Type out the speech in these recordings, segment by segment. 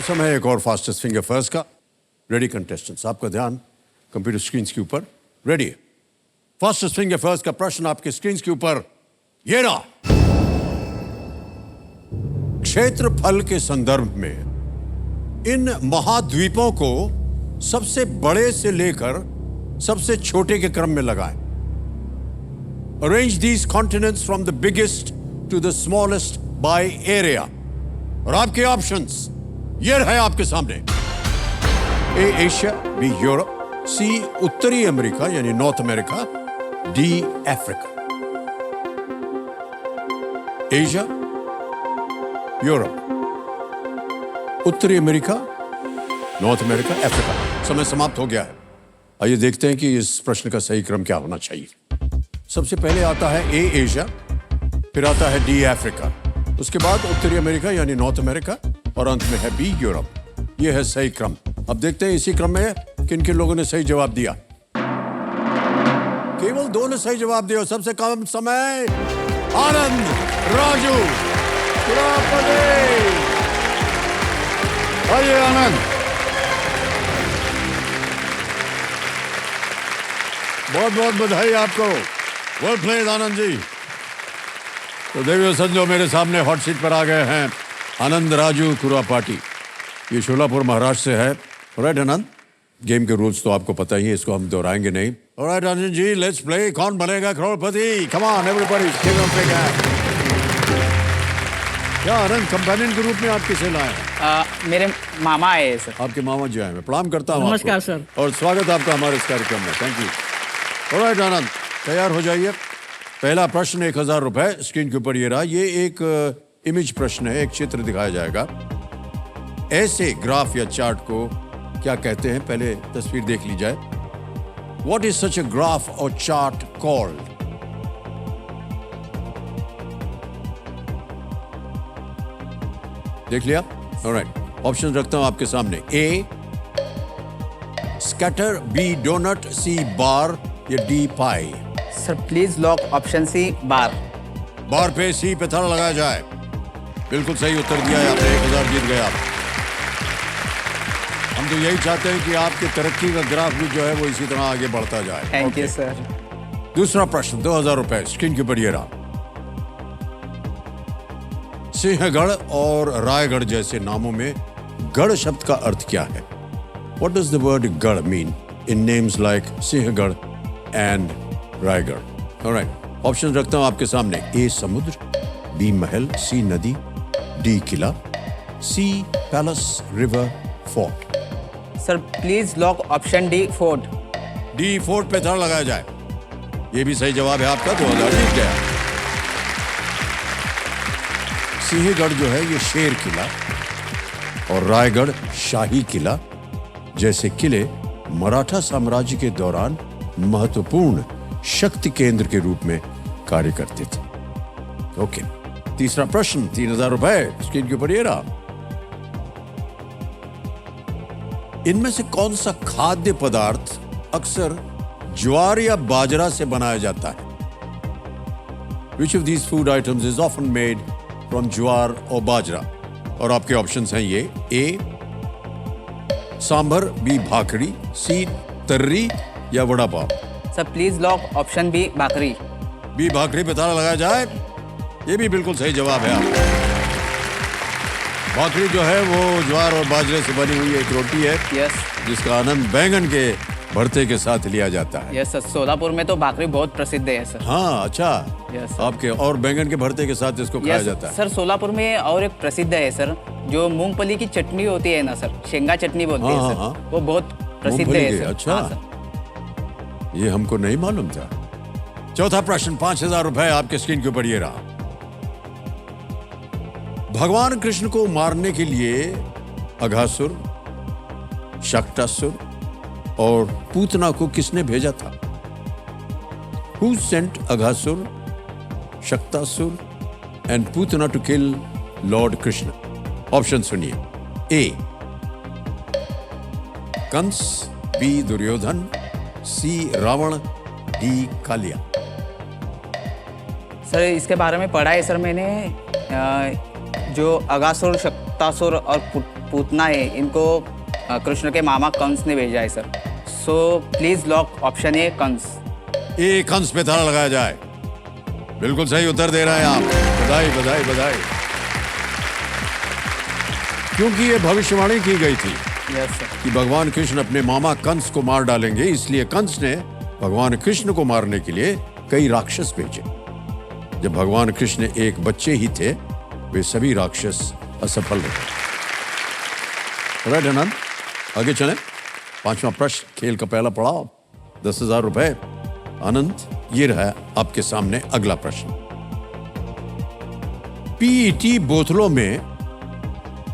समय एक और फास्टेस्ट फिंगर फर्स्ट का। रेडी कंटेस्टेंट्स, आपका ध्यान कंप्यूटर स्क्रीन के ऊपर। रेडी। फास्टेस्ट फिंगर फर्स्ट का प्रश्न आपके स्क्रीन के ऊपर ये रहा। क्षेत्रफल के संदर्भ में इन महाद्वीपों को सबसे बड़े से लेकर सबसे छोटे के क्रम में लगाएं। Arrange these continents from the biggest to the smallest by area. और आपके ऑप्शंस ये रहे आपके सामने। ए एशिया, बी यूरोप, सी उत्तरी अमेरिका यानी north America, D Africa. Asia, Europe, उत्तरी अमेरिका, नॉर्थ अमेरिका, अफ्रीका। समय समाप्त हो गया है। आइए देखते हैं कि इस प्रश्न का सही क्रम क्या होना चाहिए। सबसे पहले आता है ए एशिया, फिर आता है डी अफ्रीका, उसके बाद उत्तरी अमेरिका यानी नॉर्थ अमेरिका और अंत में है बी यूरोप। यह है सही क्रम। अब देखते हैं इसी क्रम में किन किन लोगों ने सही जवाब दिया। केवल 2 ने सही जवाब दिया। सबसे कम समय आनंद राजू। आइए आनंद, बहुत बहुत बधाई आपको। Well played Anand ji. तो देवियों संजो, मेरे सामने हॉट सीट पर आ गए हैं आनंद राजू कुरापाटी। ये शोलापुर महाराष्ट्र से है। राइट आनंद, गेम के रूल्स तो आपको पता ही है, इसको हम दोहराएंगे नहीं। All right Anand ji, let's play. Kaun Banega Crorepati? Come on everybody, give a big hand. क्या आनंद, कंपेनियन के रूप में आप किसे लाए हैं? मेरे मामा आए हैं सर। आपके मामा जी आए। मैं प्रणाम करता हूँ। नमस्कार सर। और स्वागत आपका हमारे इस कार्यक्रम में। Thank you. ऑलराइट आनंद, तैयार हो जाइए। पहला प्रश्न 1000 रुपए स्क्रीन के ऊपर ये रहा। ये एक इमेज प्रश्न है, एक चित्र दिखाया जाएगा। ऐसे ग्राफ या चार्ट को क्या कहते हैं? पहले तस्वीर देख ली जाए। What is such a graph or chart called? देख लिया? Alright. ऑप्शन रखता हूं आपके सामने। A scatter, B donut, C bar या D pie. Sir please lock option C bar. Bar पे सी पे थड़ लगाया जाए। बिल्कुल सही उत्तर दिया है आपने। 1000 जीत गए आप। हम तो यही चाहते हैं कि आपकी तरक्की का ग्राफ भी जो है वो इसी तरह आगे बढ़ता जाए। Thank you sir. दूसरा प्रश्न 2000 रुपए स्क्रीन के ऊपर ये रहा। सिंहगढ़ और रायगढ़ जैसे नामों में गढ़ शब्द का अर्थ क्या है? What does the word गढ़ mean in names like Sinhagad and Raigarh? Alright, option रखता हूं आपके सामने। ए समुद्र, बी महल, सी नदी, डी किला, C palace, river, fort. Sir please lock option D fort. D fort पे थड़ लगाया जाए। ये भी सही जवाब है आपका। 2000 जीत गया। सिंहगढ़ जो है ये शेर किला और रायगढ़ शाही किला जैसे किले मराठा साम्राज्य के दौरान महत्वपूर्ण शक्ति केंद्र के रूप में कार्य करते थे। ओके, तीसरा प्रश्न 3000 रुपए स्क्रीन के ऊपर ये रहा। इनमें से कौन सा खाद्य पदार्थ अक्सर ज्वार या बाजरा से बनाया जाता है? Which of these food items is often made from ज्वार और बाजरा? और आपके ऑप्शंस हैं ये। ए सांभर, बी भाकरी, सी तर्री या vada pav. Sir please lock option B bhakri. B bhakri पे ताला लगाया जाए। ये भी बिल्कुल सही जवाब है आपका। भाकरी जो है वो ज्वार और बाजरे से बनी हुई एक रोटी है। यस। जिसका आनंद बैंगन के भरते के साथ लिया जाता है। यस सर, सोलापुर में तो भाकरी बहुत प्रसिद्ध है सर। हाँ, अच्छा। यस आपके और बैंगन के भरते के साथ इसको खाया जाता है। सर सोलापुर में और एक प्रसिद्ध है सर, जो मूंगफली की चटनी होती है ना सर, शेंगा चटनी बोलते हैं सर। वो बहुत प्रसिद्ध है सर। अच्छा, हाँ, सर। ये हमको नहीं मालूम था। चौथा प्रश्न 5000 रुपए आपके स्क्रीन के ऊपर ये रहा। भगवान कृष्ण को मारने के लिए अघासुर, शक्टासुर और पूतना को किसने भेजा था? Who sent Aghasur, Shaktasur and Putana to kill Lord Krishna? Option सुनिए। A Kans, B Duryodhan, C Ravan, D Kaliya. Sir इसके बारे में पढ़ा है सर मैंने। जो अगासुर, शक्तासुर और पूतना है, इनको कृष्ण के मामा कंस ने भेजा है sir. So please lock option A Kans. A Kans पे ताला लगाया जाए। बिल्कुल सही उत्तर दे रहे हैं आप, बधाई बधाई बधाई। क्योंकि ये भविष्यवाणी की गई थी यस सर। कि भगवान कृष्ण अपने मामा कंस को मार डालेंगे, इसलिए कंस ने भगवान कृष्ण को मारने के लिए कई राक्षस भेजे। जब भगवान कृष्ण एक बच्चे ही थे, वे सभी राक्षस असफल रहे। राइट आनंद, आगे चलें। 5वां प्रश्न, खेल का पहला पड़ाव, 10,000 रुपए। आनंद, ये रहा आपके सामने अगला प्रश्न। पीईटी बोतलों में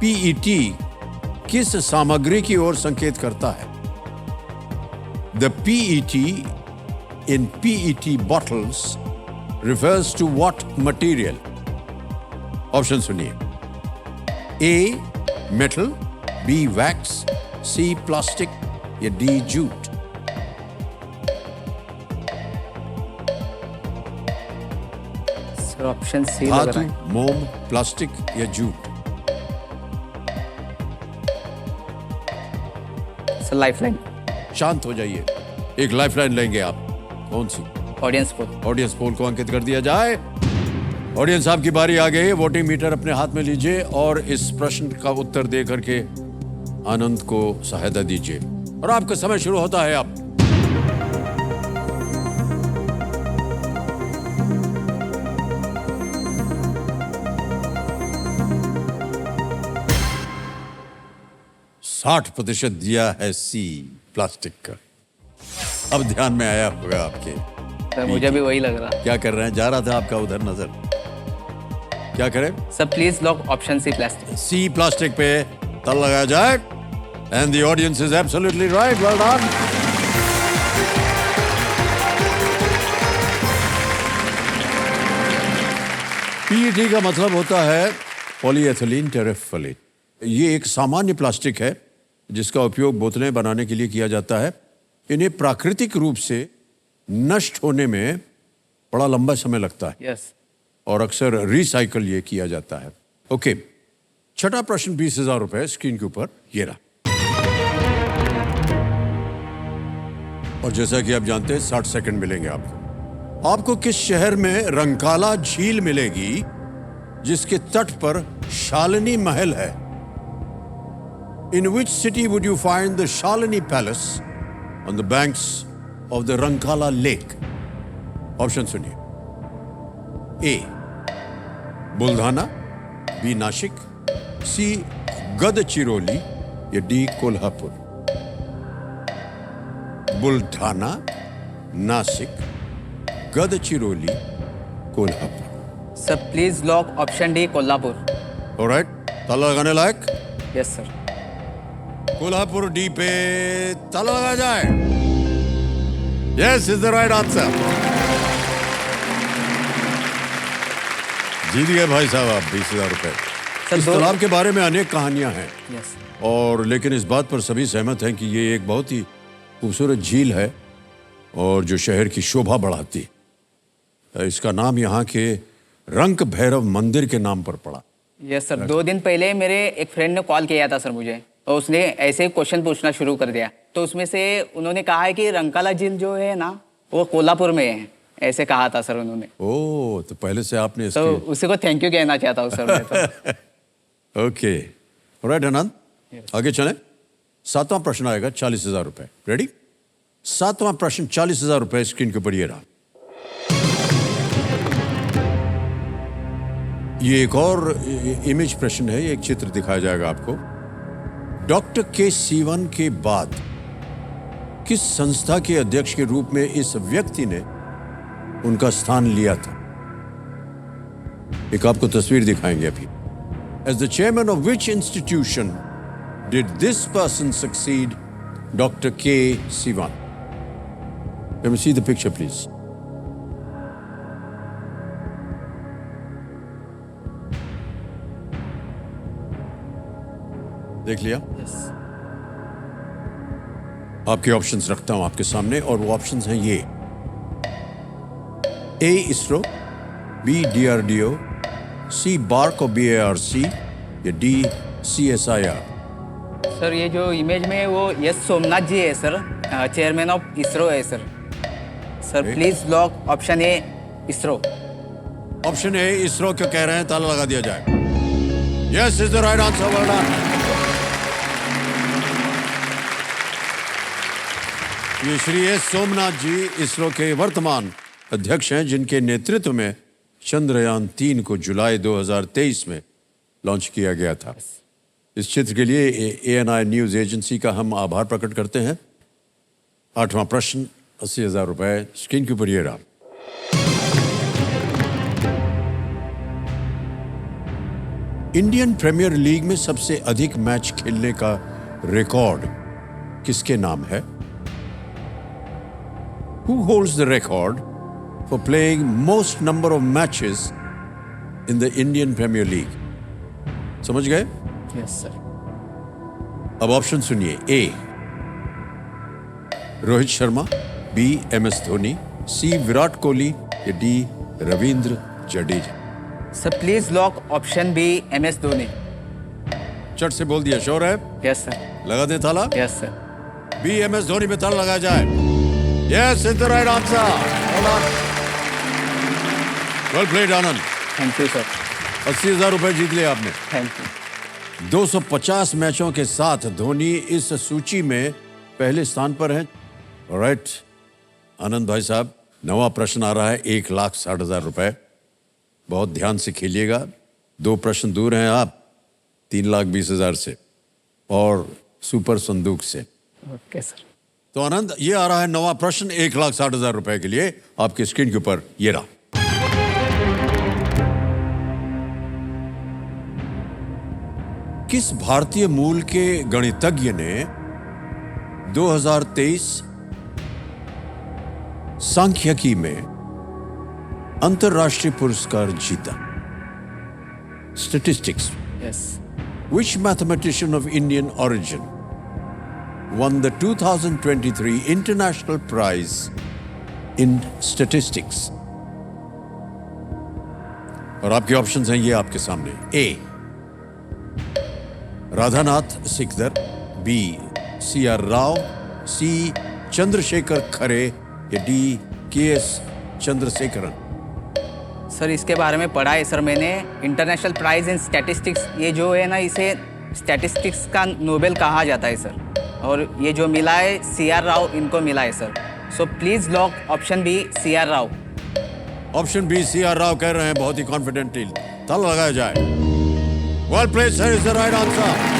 पीईटी किस सामग्री की ओर संकेत करता है? The PET in PET bottles refers to what material? Option सुनिए। A metal, B wax, C plastic या D jute. Sir option C लग धातु, रहा है। मोम, प्लास्टिक या जूट। Sir lifeline. शांत हो जाइए, एक लाइफलाइन लेंगे आप। कौन सी? Audience poll. ऑडियंस पोल को अंकित कर दिया जाए। ऑडियंस, आपकी बारी आ गई है। वोटिंग मीटर अपने हाथ में लीजिए और इस प्रश्न का उत्तर दे करके आनंद को सहायता दीजिए। और आपका समय शुरू होता है अब। % दिया है सी प्लास्टिक का। अब ध्यान में आया होगा आपके। सर मुझे भी वही लग रहा। क्या कर रहे हैं? जा रहा था आपका उधर नजर। क्या करें? Sir please lock option C plastic. C plastic पे ताला लगाया जाए। And the audience is absolutely right. Well done. PET का मतलब होता है पॉलीएथिलीन टेरेफ्थलेट। ये एक सामान्य प्लास्टिक है जिसका उपयोग बोतलें बनाने के लिए किया जाता है। इन्हें प्राकृतिक रूप से नष्ट होने में बड़ा लंबा समय लगता है यस। और अक्सर रिसाइकल ये किया जाता है। ओके, छठा प्रश्न, 20,000 रुपए स्क्रीन के ऊपर ये रहा। और जैसा कि आप जानते हैं 60 सेकंड मिलेंगे आपको। आपको किस शहर में रंकाला झील मिलेगी जिसके तट पर शालिनी महल है? In which city would you find the Shalini palace on the banks of the Rankala lake? Option सुनिए। A Buldhana, B Nashik, C Gadchiroli या D Kolhapur. Buldhana, Nashik, Gadchiroli, Kolhapur. Sir please lock option D Kolhapur. All right, ताला लगाने लायक? Yes sir. कोल्हापुर डी पे ताला लगा जाए। Yes is the right answer. जीत गए भाई साहब आप 20,000 रुपए। इस तालाब के बारे में अनेक कहानियां हैं यस। और लेकिन इस बात पर सभी सहमत हैं कि ये एक बहुत ही खूबसूरत झील है और जो शहर की शोभा बढ़ाती है। इसका नाम यहाँ के रंक भैरव मंदिर के नाम पर पड़ा। Yes sir. 2 दिन पहले मेरे एक फ्रेंड ने कॉल किया था सर मुझे, और उसने ऐसे क्वेश्चन पूछना शुरू कर दिया। तो उसमें से उन्होंने कहा है कि रंकाला झील जो है ना वो कोल्हापुर में है, ऐसे कहा था सर उन्होंने। ओह, तो पहले से आपने तो उसी को थैंक यू कहना चाहता हूँ सर मैं तो। ओके, राइट आनंद, आगे चलें। 7वां प्रश्न आएगा 40,000 रुपए। रेडी? 7वां प्रश्न 40,000 रुपए स्क्रीन के ऊपर ये रहा। ये एक और इमेज प्रश्न है, एक चित्र दिखाया जाएगा आपको। डॉक्टर के सीवन के बाद किस संस्था के अध्यक्ष के रूप में इस व्यक्ति ने उनका स्थान लिया था? एक आपको तस्वीर दिखाएंगे अभी। As the chairman of which institution did this person succeed doctor K Sivan? Let me see the picture, please. देख लिया? यस। आपके ऑप्शंस रखता हूं आपके सामने और वो ऑप्शंस हैं ये। ए इसरो, बी डीआरडीओ, सी बार्क और BARC या डी CSIR। सर ये जो इमेज में वो एस सोमनाथ जी है सर, चेयरमैन ऑफ इसरो है sir. Sir please lock option A ISRO. Option A ISRO क्यों कह रहे हैं, ताला लगा दिया जाए। Yes is the right answer, well done. ये श्री एस सोमनाथ जी इसरो के वर्तमान अध्यक्ष हैं, जिनके नेतृत्व में चंद्रयान 3 को जुलाई 2023 में लॉन्च किया गया था। इस चित्र के लिए ANI न्यूज एजेंसी का हम आभार प्रकट करते हैं। 8वां प्रश्न 80,000 रुपए स्क्रीन के ऊपर ये रहा। इंडियन प्रीमियर लीग में सबसे अधिक मैच खेलने का रिकॉर्ड किसके नाम है? Who holds the record for playing most number of matches in the Indian Premier League? समझ गए? Yes sir. अब ऑप्शन सुनिए। A Rohit Sharma, B MS Dhoni, C Virat Kohli या D Ravindra Jadeja. Sir please lock option B MS Dhoni. चट से बोल दिया, श्योर है? Yes sir. लगा दे ताला। Yes sir. B MS Dhoni पे ताला लगाया जाए। Yes is the right answer, well played Anand. Thank you sir. 80,000 रुपए जीत लिए आपने। Thank you. 250 मैचों के साथ धोनी इस सूची में पहले स्थान पर हैं। ऑलराइट आनंद भाई साहब, 9वां प्रश्न आ रहा है 1,60,000 रुपए। बहुत ध्यान से खेलिएगा। 2 प्रश्न दूर हैं आप 3,20,000 से और सुपर संदूक से। Okay sir. तो आनंद, ये आ रहा है 9वां प्रश्न 1,60,000 रुपए के लिए आपके स्क्रीन के ऊपर ये रहा। किस भारतीय मूल के गणितज्ञ ने 2023 सांख्यिकी में अंतरराष्ट्रीय पुरस्कार जीता? Statistics. Yes. Which mathematician of Indian origin won the 2023 International Prize in Statistics? और आपके ऑप्शंस हैं ये आपके सामने। ए राधानाथ सिकदर, बी CR राव, सी चंद्रशेखर खरे या डी KS चंद्रशेखरन। सर इसके बारे में पढ़ा है सर मैंने। इंटरनेशनल प्राइज इन स्टैटिस्टिक्स, ये जो है ना, इसे स्टैटिस्टिक्स का नोबेल कहा जाता है सर। और ये जो मिला है CR राव, इनको मिला है sir. So please lock option B CR Rao. Option B CR Rao कह रहे हैं, बहुत ही कॉन्फिडेंटली। ताला लगाया जाए। Well played sir, is the right answer.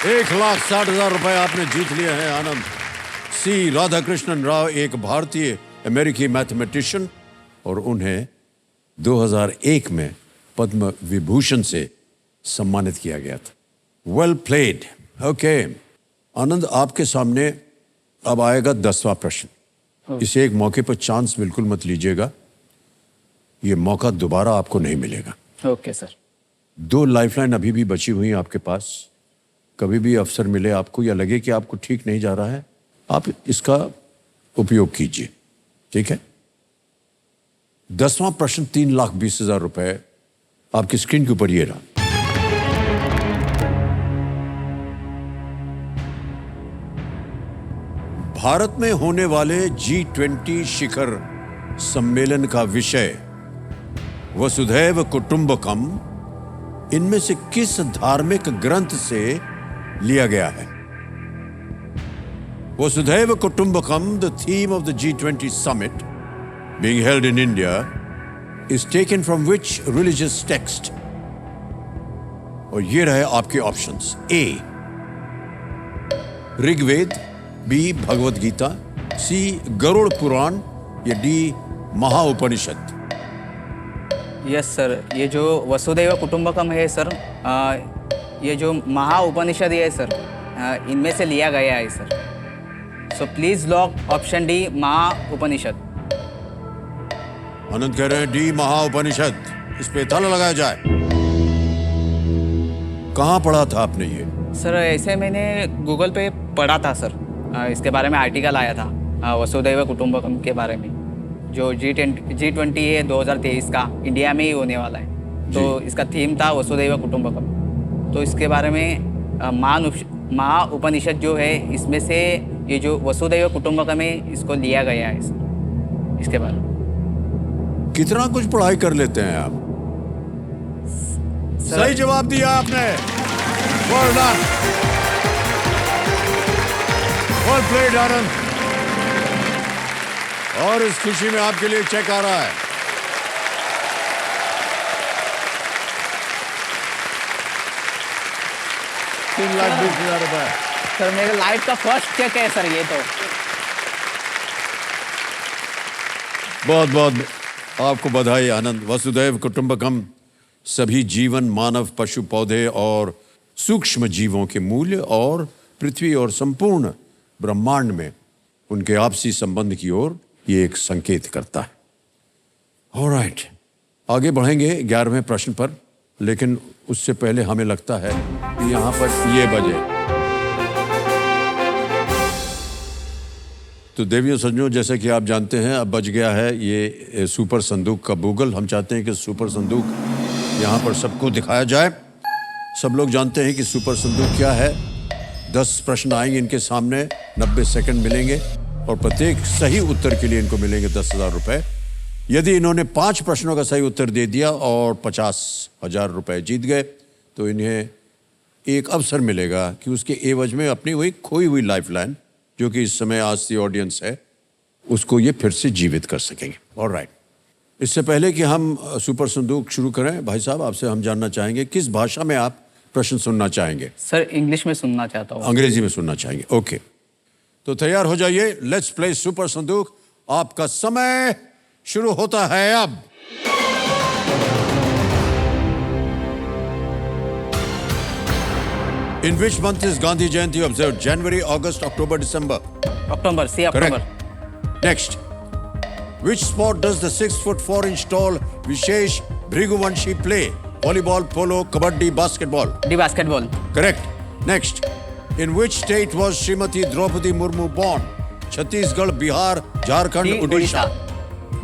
₹1,60,000 आपने जीत लिए हैं आनंद। सी राधाकृष्णन राव एक भारतीय अमेरिकी मैथमेटिशियन, और उन्हें 2001 में पद्म विभूषण से सम्मानित किया गया था। Well played. ओके आनंद, आपके सामने अब आएगा 10वां प्रश्न। इसे एक मौके पर चांस बिल्कुल मत लीजिएगा, ये मौका दोबारा आपको नहीं मिलेगा। Okay sir. 2 लाइफलाइन अभी भी बची हुई हैं आपके पास। कभी भी अवसर मिले आपको या लगे कि आपको ठीक नहीं जा रहा है, आप इसका उपयोग कीजिए, ठीक है? 10वां प्रश्न 3,20,000 रुपए आपकी स्क्रीन के ऊपर ये रहा। भारत में होने वाले G20 शिखर सम्मेलन का विषय वसुधैव कुटुंबकम इनमें से किस धार्मिक ग्रंथ से लिया गया है? वसुधैव कुटुंबकम, the theme of the G20 summit being held in India, is taken from which religious text? और ये रहे आपके ऑप्शंस। ए ऋग्वेद, बी भगवत गीता, सी गरुड़ पुराण या डी महाउपनिषद। यस सर, ये जो वसुधैव कुटुंबकम है सर, ये जो महाउपनिषद है सर, इनमें से लिया गया है sir. So please lock option D Mahaupanishad. Anand कह रहे हैं डी महाउपनिषद। इस पे ताला लगाया जाए। कहाँ पढ़ा था आपने ये? सर ऐसे मैंने गूगल पे पढ़ा था सर, इसके बारे में आर्टिकल आया था वसुधैव कुटुंबकम के बारे में, जो G20 है 2023 का इंडिया में ही होने वाला है। तो इसका थीम था वसुदैव कुटुंबकम। तो इसके बारे में महा उपनिषद जो है इसमें से ये जो वसुदैव कुटुंबकम है इसको लिया गया है इसके बारे में। कितना कुछ पढ़ाई कर लेते हैं आप। सही जवाब दिया आपने। वेल डन, वेल प्लेड आनंद। और इस खुशी में आपके लिए चेक आ रहा है। ₹3,20,000। सर मेरे लाइफ का फर्स्ट चेक है सर ये तो। बहुत बहुत आपको बधाई आनंद। वसुदैव कुटुंबकम सभी जीवन, मानव, पशु, पौधे और सूक्ष्म जीवों के मूल्य और पृथ्वी और संपूर्ण ब्रह्मांड में उनके आपसी संबंध की ओर ये एक संकेत करता है। ऑलराइट, आगे बढ़ेंगे 11वें प्रश्न पर, लेकिन उससे पहले हमें लगता है कि यहां पर ये बजे। तो देवियों सज्जनों, जैसे कि आप जानते हैं अब बज गया है ये सुपर संदूक का बुगल। हम चाहते हैं कि सुपर संदूक यहाँ पर सबको दिखाया जाए। सब लोग जानते हैं कि सुपर संदूक क्या है। 10 प्रश्न आएंगे इनके सामने, 90 सेकंड मिलेंगे और प्रत्येक सही उत्तर के लिए इनको मिलेंगे 10,000 रुपए। यदि इन्होंने 5 प्रश्नों का सही उत्तर दे दिया और 50,000 रुपए जीत गए तो इन्हें एक अवसर मिलेगा कि उसके एवज में अपनी वही खोई हुई लाइफलाइन, जो कि इस समय आज की ऑडियंस है, उसको ये फिर से जीवित कर सकेंगे। ऑलराइट, इससे पहले कि हम सुपर संदूक शुरू करें, भाई साहब आपसे हम जानना चाहेंगे किस भाषा में आप प्रश्न सुनना चाहेंगे। सर इंग्लिश में सुनना चाहता हूँ। अंग्रेजी में सुनना चाहेंगे, ओके। तो तैयार हो जाइए, लेट्स प्ले सुपर संदूक। आपका समय शुरू होता है अब। In which month is Gandhi Jayanti observed? January, August, October, December? October, C October. Correct. Next. Which sport does the 6'4" tall Vishesh Bhriguvanshi play? Volleyball, polo, kabaddi, basketball? D basketball. Correct. Next. In which state was Srimati Draupadi Murmu born? Chhattisgarh, Bihar, Jharkhand, Odisha?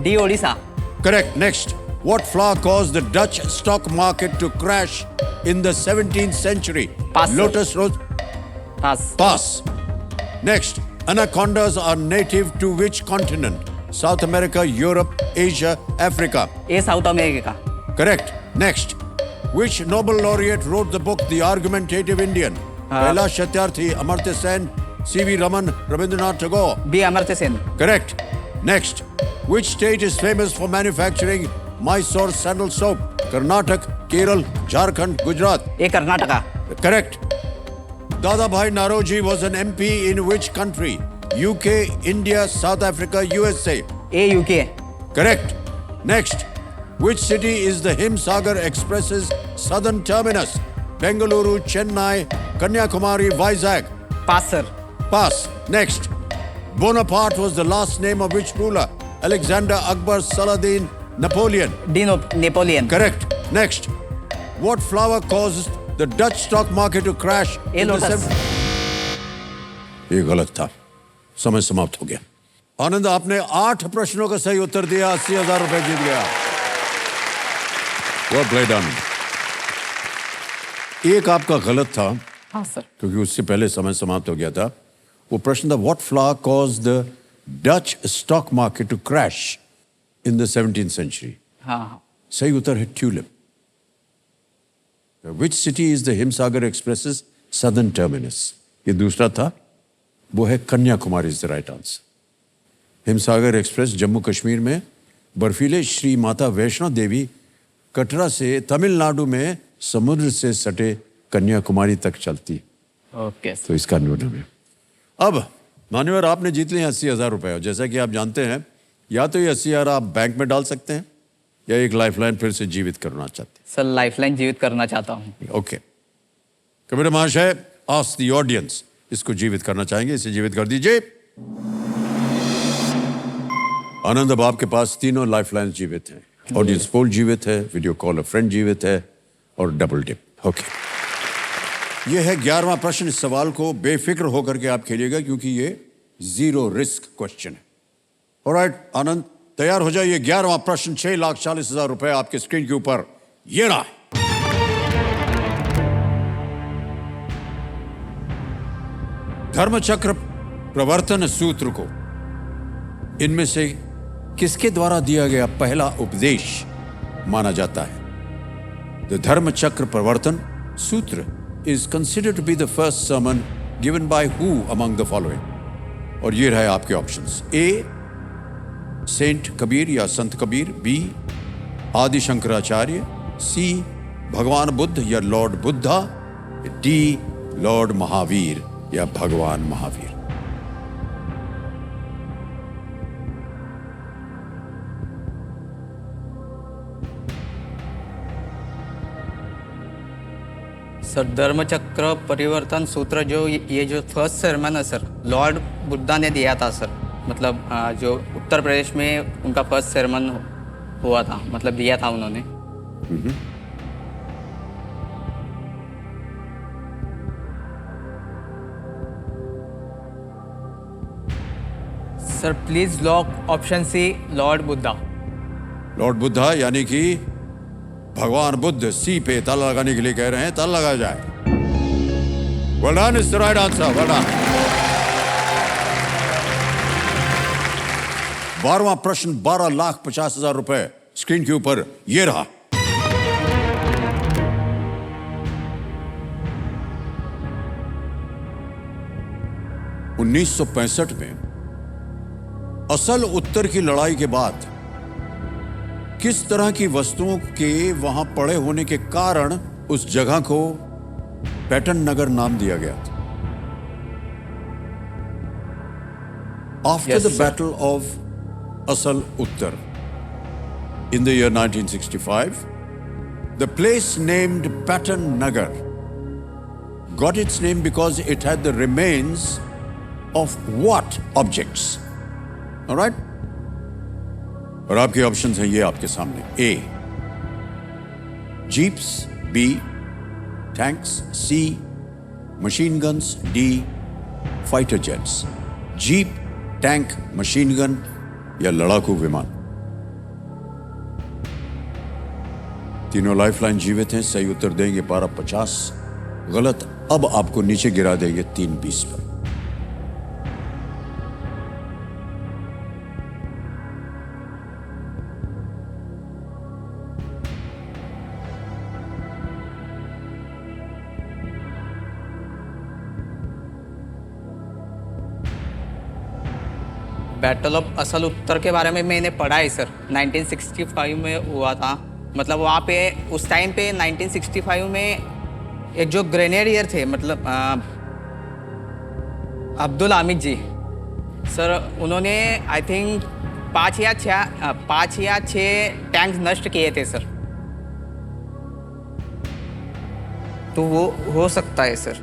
D Odisha. Correct. Next. What flower caused the Dutch stock market to crash in the 17th century? Pass. Lotus rose. Pass. Pass. Next. Anacondas are native to which continent? South America, Europe, Asia, Africa? ये south America का। Correct. Next. Which Nobel laureate wrote the book The Argumentative Indian? Kailash Satyarthi, Amartya Sen, C.V. Raman, Rabindranath Tagore? B Amartya Sen. Correct. Next. Which state is famous for manufacturing Mysore sandal soap? Karnataka, Kerala, Jharkhand, Gujarat? ये Karnataka. Correct. Dada Bhai Naroji was an MP in which country? UK, India, South Africa, USA? ये UK. Correct. Next. Which city is the Himsagar Express's southern terminus? Bengaluru, Chennai, Kanyakumari, Vizag? Pass sir. Pass. Next. Bonaparte was the last name of which ruler? Alexander, Akbar, Saladin, Napoleon? D Napoleon. Correct. Next. What flower caused the Dutch stock market to crash? ये in the lotus. ये गलत था। समय समाप्त हो गया। आनंद, आपने 8 प्रश्नों का सही उत्तर दिया, 80,000 रुपए जीत गया। Well played, आनंद। एक आपका गलत था हाँ सर। क्योंकि उससे पहले समय समाप्त हो गया था। वो प्रश्न था what flower caused the Dutch stock market to crash in the 17th century? हाँ। सही उत्तर है tulip. Which city is the Himsagar express southern terminus? ये दूसरा था, वो है Kanyakumari is the right answer. Himsagar express Jammu Kashmir में बर्फीले श्री माता वैष्णो देवी कटरा से तमिलनाडु में समुद्र से सटे कन्याकुमारी तक चलती है। ओके तो इसका न्यूनतम है। अब मान्यवर, आपने जीत लिए 80,000 रुपए। और जैसा कि आप जानते हैं, या तो ये 80,000 आप बैंक में डाल सकते हैं या एक लाइफलाइन फिर से जीवित करना चाहते सर लाइफलाइन जीवित करना चाहता हूँ। हैं। ओके, कबीर महाशय, आस्क द ऑडियंस, इसको जीवित करना चाहेंगे, इसे जीवित कर दीजिए। आनंद, अब आपके पास तीनों लाइफलाइन जीवित हैं। ऑडियंस पोल जीवित है, वीडियो कॉल अ फ्रेंड जीवित है और डबल डिप। ओके, ये है 11वां प्रश्न। इस सवाल को बेफिक्र होकर के आप खेलिएगा क्योंकि ये 0 रिस्क क्वेश्चन है। ऑलराइट आनंद, तैयार हो जाइए। 11वां प्रश्न 6,40,000 रुपए आपके स्क्रीन के ऊपर ये रहा। धर्मचक्र प्रवर्तन सूत्र को इनमें से किसके द्वारा दिया गया पहला उपदेश माना जाता है? The Dharmachakra Pravartana Sutra is considered to be the first sermon given by who among the following? और ये रहे आपके ऑप्शंस। ए, सेंट कबीर या संत कबीर। बी, आदि शंकराचार्य। सी, भगवान बुद्ध या Lord Buddha. D, Lord Mahavir या भगवान महावीर। सर धर्मचक्र परिवर्तन सूत्र जो ये जो फर्स्ट सरमन है सर, लॉर्ड बुद्धा ने दिया था सर। मतलब जो उत्तर प्रदेश में उनका फर्स्ट सरमन हुआ था, मतलब दिया था उन्होंने। Sir please lock option C, lord Buddha. Lord Buddha यानी कि भगवान बुद्ध सी पे ताला लगाने के लिए कह रहे हैं। ताला लगाया जाए। Well done, is the right answer. Well done. 12वां प्रश्न 12,50,000 रुपए स्क्रीन के ऊपर ये रहा। (1965) में असल उत्तर की लड़ाई के बाद किस तरह की वस्तुओं के वहां पड़े होने के कारण उस जगह को पैटर्न नगर नाम दिया गया था? After the Battle of Asal Uttar in the year 1965, the place named Patan Nagar got its name because it had the remains of what objects? All right? और आपके ऑप्शंस हैं ये आपके सामने। A, jeeps. B, tanks. C, machine guns. D, fighter jets. Jeep, tank, machine gun या लड़ाकू विमान। तीनों लाइफलाइन जीवित हैं। सही उत्तर देंगे 12,50। गलत, अब आपको नीचे गिरा देंगे 3,20 पर। बैटल ऑफ असल उत्तर के बारे में मैंने पढ़ा है सर। 1965 में हुआ था। मतलब वहाँ पे उस टाइम पे 1965 में एक जो ग्रेनेडियर थे, मतलब अब्दुल हामिद जी सर, उन्होंने आई थिंक 5 या 6 टैंक नष्ट किए थे सर। तो वो हो सकता है सर,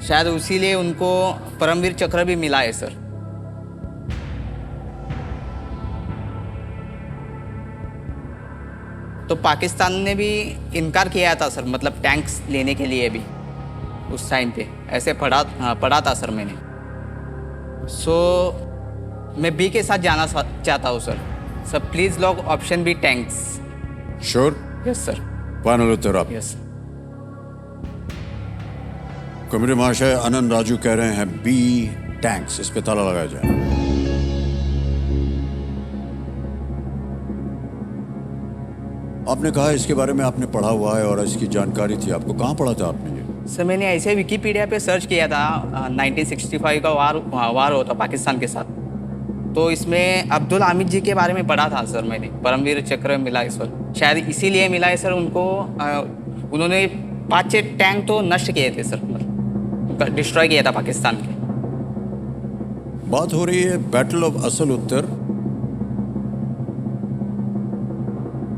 शायद उसीलिए उनको परमवीर चक्र भी मिला है सर। तो पाकिस्तान ने भी इनकार किया था सर, मतलब टैंक्स लेने के लिए भी उस टाइम पे ऐसे पढ़ा था सर मैंने। सो मैं बी के साथ जाना चाहता हूँ sir. Sir please lock option B, tanks. Sure? Yes sir. Final उत्तर आप? यस। कमेटी महाशय आनंद राजू कह रहे हैं बी, टैंक्स। इस पे ताला लगाया जाए। आपने कहा इसके बारे में आपने पढ़ा हुआ है और इसकी जानकारी थी आपको। कहाँ पढ़ा था आपने ये? सर मैंने ऐसे विकिपीडिया पे सर्च किया था। 1965 का वार होता पाकिस्तान के साथ, तो इसमें अब्दुल हामिद जी के बारे में पढ़ा था सर मैंने। परमवीर चक्र मिला है सर, शायद इसीलिए मिला है सर उनको। उन्होंने 5-6 टैंक तो नष्ट किए थे सर, डिस्ट्रॉय किया था पाकिस्तान के। बात हो रही है बैटल ऑफ असल उत्तर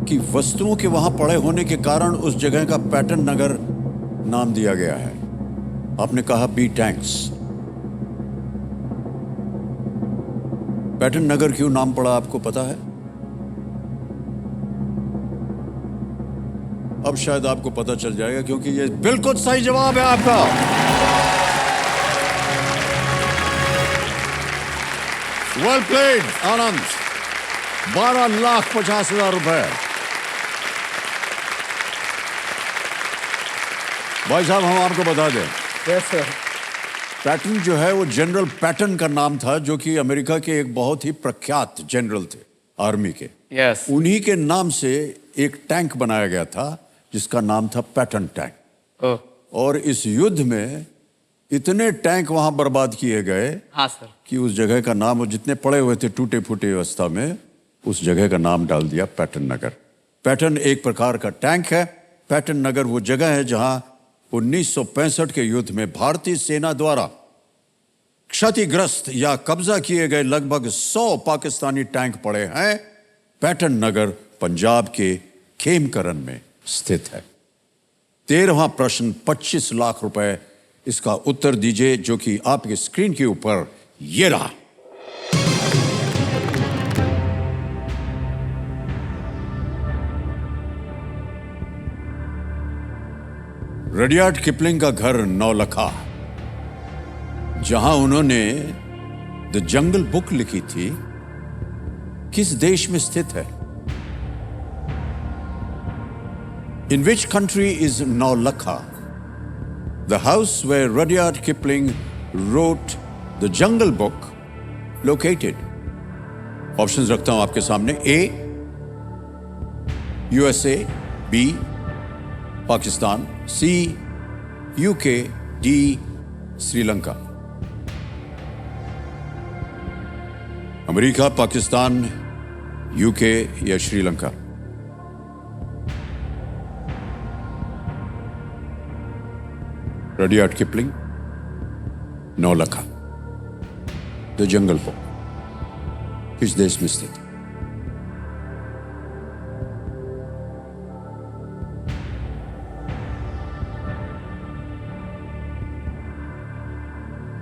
की वस्तुओं के वहां पड़े होने के कारण उस जगह का पैटर्न नगर नाम दिया गया है। आपने कहा बी, टैंक्स। पैटर्न नगर क्यों नाम पड़ा आपको पता है? अब शायद आपको पता चल जाएगा, क्योंकि ये बिल्कुल सही जवाब है आपका। वेल प्लेड आनंद। 12,50,000 रुपए। भाई साहब हम आपको बता दें, यस सर। पैटन जो है वो जनरल पैटन का नाम था, जो कि अमेरिका के एक बहुत ही प्रख्यात जनरल थे आर्मी के। यस। उन्हीं के नाम से एक टैंक बनाया गया था जिसका नाम था पैटन टैंक। ओह। और इस युद्ध में इतने टैंक वहां बर्बाद किए गए हाँ सर। कि उस जगह का नाम, वो जितने पड़े हुए थे टूटे फूटे अवस्था में, उस जगह का नाम डाल दिया पैटन नगर। पैटन एक प्रकार का टैंक है। पैटन नगर वो जगह है जहां 1965 के युद्ध में भारतीय सेना द्वारा क्षतिग्रस्त या कब्जा किए गए लगभग 100 पाकिस्तानी टैंक पड़े हैं। पैटन नगर पंजाब के खेमकरन में स्थित है। 13वां प्रश्न 25 लाख रुपए, इसका उत्तर दीजिए, जो कि आपके स्क्रीन के ऊपर ये रहा। रडियार्ड किपलिंग का घर नौलखा, जहां उन्होंने द जंगल बुक लिखी थी, किस देश में स्थित है? In which country is Naulakha? The house where Rudyard Kipling wrote the jungle book located? Options रखता हूं आपके सामने। A USA, B Pakistan, C UK, D Sri Lanka. America, Pakistan, UK या Sri Lanka? Rudyard Kipling, Naulakha, the jungle book किस देश में स्थित?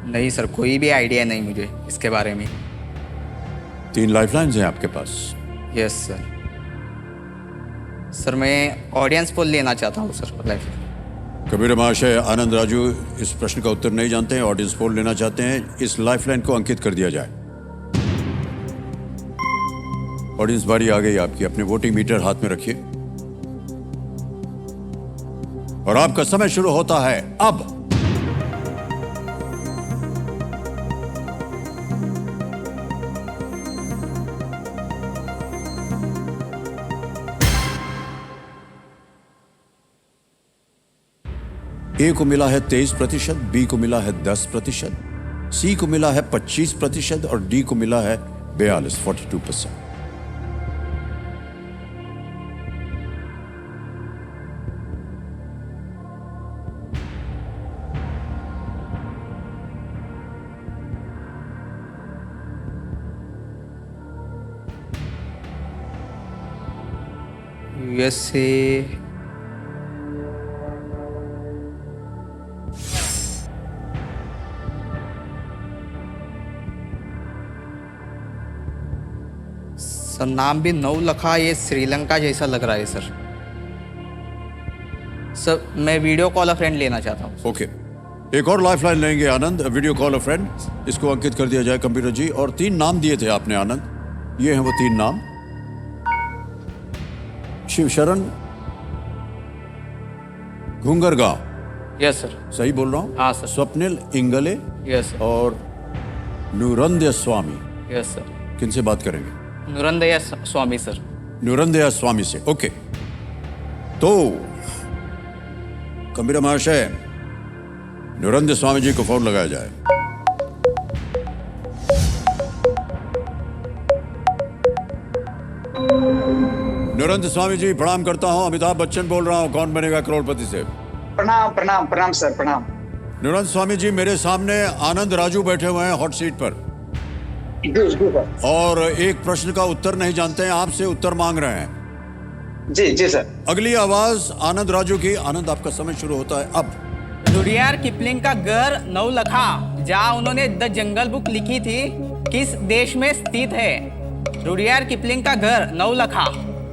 नहीं सर, कोई भी आइडिया नहीं मुझे इसके बारे में। 3 लाइफलाइंस हैं आपके पास। Yes sir. सर मैं ऑडियंस पोल लेना चाहता हूँ सर लाइफ। कबीर महाशय, आनंद राजू इस प्रश्न का उत्तर नहीं जानते हैं, ऑडियंस पोल लेना चाहते हैं। इस लाइफलाइन को अंकित कर दिया जाए। ऑडियंस बारी आ गई आपकी, अपने वोटिंग मीटर हाथ में रखिए और आपका समय शुरू होता है अब। ए को मिला है 23%, बी को मिला है 10%, सी को मिला है 25% और डी को मिला है 42% यूएसए, सर नाम भी नौलखा, ये श्रीलंका जैसा लग रहा है सर। सर मैं वीडियो कॉल अ फ्रेंड लेना चाहता हूँ। ओके, एक और लाइफलाइन लेंगे आनंद, वीडियो कॉल अ फ्रेंड। इसको अंकित कर दिया जाए कंप्यूटर जी। और 3 नाम दिए थे आपने आनंद, ये हैं वो 3 नाम। Shivsharan Ghungargaon, yes sir. सही बोल रहा हूँ? हाँ sir. Swapnil Ingle yes sir. और नुरंदय स्वामी। Yes sir. किनसे बात करेंगे? नुरंदया स्वामी सर। नुरंदया स्वामी से। ओके, तो कबीर महाशय, नुरंदय स्वामी जी को फोन लगाया जाए। नुरंदय स्वामी जी प्रणाम करता हूं, अमिताभ बच्चन बोल रहा हूं, कौन बनेगा करोड़पति से। प्रणाम प्रणाम प्रणाम सर, प्रणाम। नुरंदय स्वामी जी, मेरे सामने आनंद राजू बैठे हुए हैं हॉट सीट पर, जी सर। और एक प्रश्न का उत्तर नहीं जानते हैं, आपसे उत्तर मांग रहे हैं। जी जी सर। अगली आवाज आनंद राजू की। आनंद, आपका समय शुरू होता है अब। रुडियार्ड किपलिंग का घर नौलखा, जहाँ उन्होंने द जंगल बुक लिखी थी, किस देश में स्थित है? रुडियार्ड किपलिंग का घर नौलखा,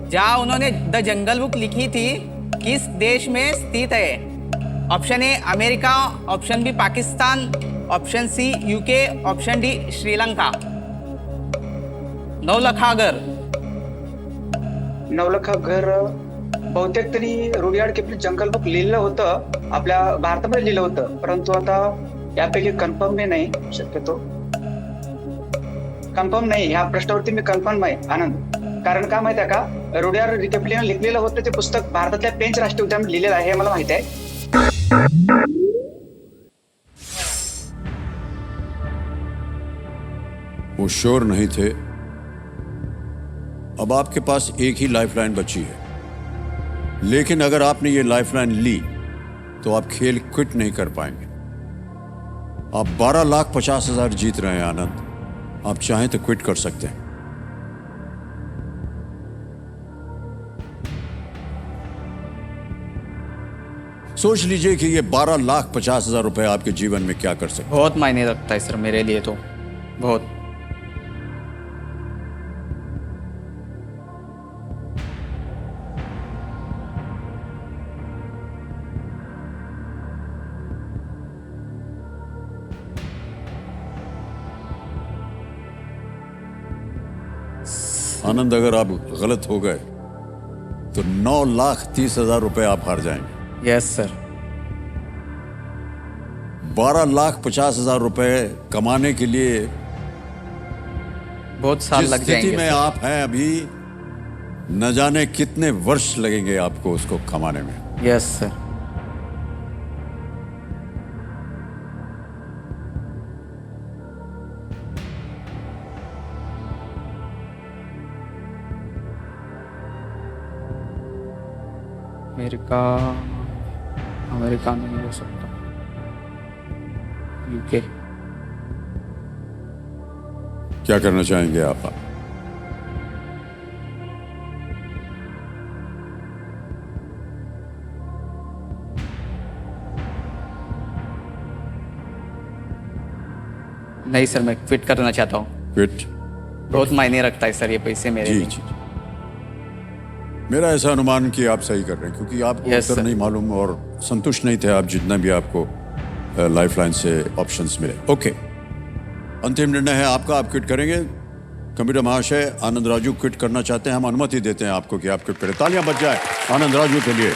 जहाँ उन्होंने द जंगल बुक लिखी थी, किस देश में स्थित है? Option A America, option B Pakistan, option C UK, option D Sri Lanka. Naulakha घर नवलखा घर बहुतेक तरी रुडियार्ड किपलिंग जंगल बुक लिहिलं होतं, आपल्या भारतामध्ये लिहिलं होतं, परंतु आता यापैकी कन्फर्म मी नाही शक्यतो. कन्फर्म नाही, ह्या प्रश्नावरती मी कन्फर्म आहे आनंद. कारण का माहिती आहे का, रुडियार्ड किपलिंग लिखलेलं होतं ते पुस्तक भारतातल्या पेंच राष्ट्रीय उद्यान लिहिलेलं आहे हे मला माहिती आहे. वो श्योर नहीं थे. अब आपके पास एक ही लाइफलाइन बची है, लेकिन अगर आपने ये लाइफलाइन ली तो आप खेल क्विट नहीं कर पाएंगे. आप 12,50,000 जीत रहे हैं आनंद. आप चाहें तो क्विट कर सकते हैं. सोच लीजिए कि ये 12,50,000 रुपए आपके जीवन में क्या कर सकते बहुत मायने रखता है सर मेरे लिए तो, बहुत. हैं. आनंद, अगर आप गलत हो गए तो 9,30,000 रुपए आप हार जाएंगे. Yes sir. 12,50,000 रुपए कमाने के लिए बहुत साल जिस लग स्थिति जाएंगे में सर. आप हैं अभी, न जाने कितने वर्ष लगेंगे आपको उसको कमाने में. Yes sir. अमेरिका, अमेरिका नहीं हो सकता. यूके. क्या करना चाहेंगे आप? नहीं सर, मैं क्विट करना चाहता हूँ. क्विट? बहुत मायने रखता है सर ये पैसे मेरे जी लिए. जी. मेरा ऐसा अनुमान कि आप सही कर रहे हैं, क्योंकि आपको Yes, उत्तर sir. नहीं मालूम और संतुष्ट नहीं थे आप जितना भी आपको लाइफलाइन से ऑप्शंस मिले. ओके, अंतिम निर्णय है आपका. आप क्विट करेंगे? कंप्यूटर महाशय, आनंद राजू क्विट करना चाहते हैं. हम अनुमति देते हैं आपको कि आप क्विट करें. तालियां बज जाए आनंद राजू के लिए.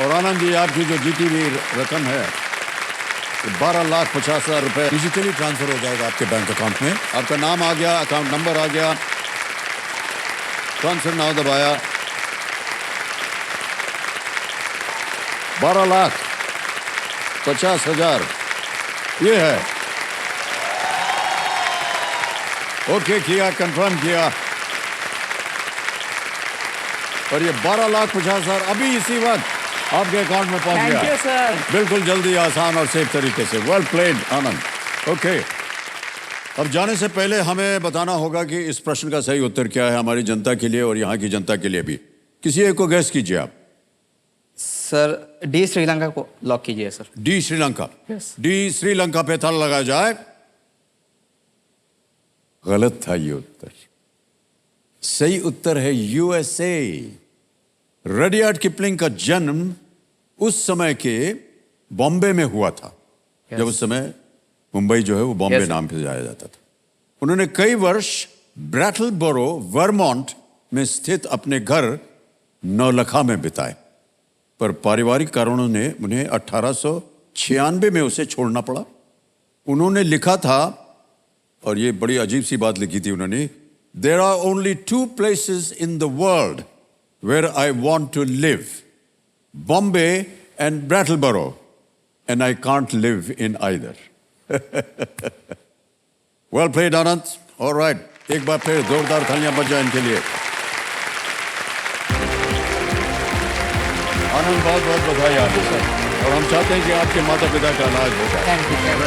और आनंद जी, आपकी जो जीती हुई रकम है 12,50,000 रुपए डिजिटली ट्रांसफर हो जाएगा आपके बैंक अकाउंट में. आपका नाम आ गया, अकाउंट नंबर आ गया, ट्रांसफर नाउ दबाया. 12,50,000 ये है. ओके किया, कंफर्म किया. और ये 12,50,000 अभी इसी वक्त आपके अकाउंट में पहुंच गया. Thank you sir. बिल्कुल जल्दी, आसान और सेफ तरीके से. वेल प्लेड आनंद. ओके, अब जाने से पहले हमें बताना होगा कि इस प्रश्न का सही उत्तर क्या है हमारी जनता के लिए और यहाँ की जनता के लिए भी. किसी एक को गैस कीजिए आप. सर डी श्रीलंका को लॉक कीजिए sir. D Sri Lanka. Yes. D Sri Lanka पे ताला लगाया जाए. गलत था ये उत्तर. सही उत्तर है यूएसए. रडियार्ड किपलिंग का जन्म उस समय के बॉम्बे में हुआ था. Yes. जब उस समय मुंबई जो है वो बॉम्बे Yes, नाम से जाया जाता था. उन्होंने कई वर्ष ब्रैटलबरो वर्मोंट में स्थित अपने घर नौलखा में बिताए, पर पारिवारिक कारणों ने उन्हें 1896 में उसे छोड़ना पड़ा. उन्होंने लिखा था, और ये बड़ी अजीब सी बात लिखी थी उन्होंने, There are only two places in the world where I want to live, Bombay and Brattleboro, and I can't live in either. Well played, Anand. All right. एक बार फिर जोरदार तालियां बज जाए इनके लिए. आनंद, बहुत बहुत बधाई आपको सर. और हम चाहते हैं कि आपके माता पिता का इलाज हो जाए. Thank you sir.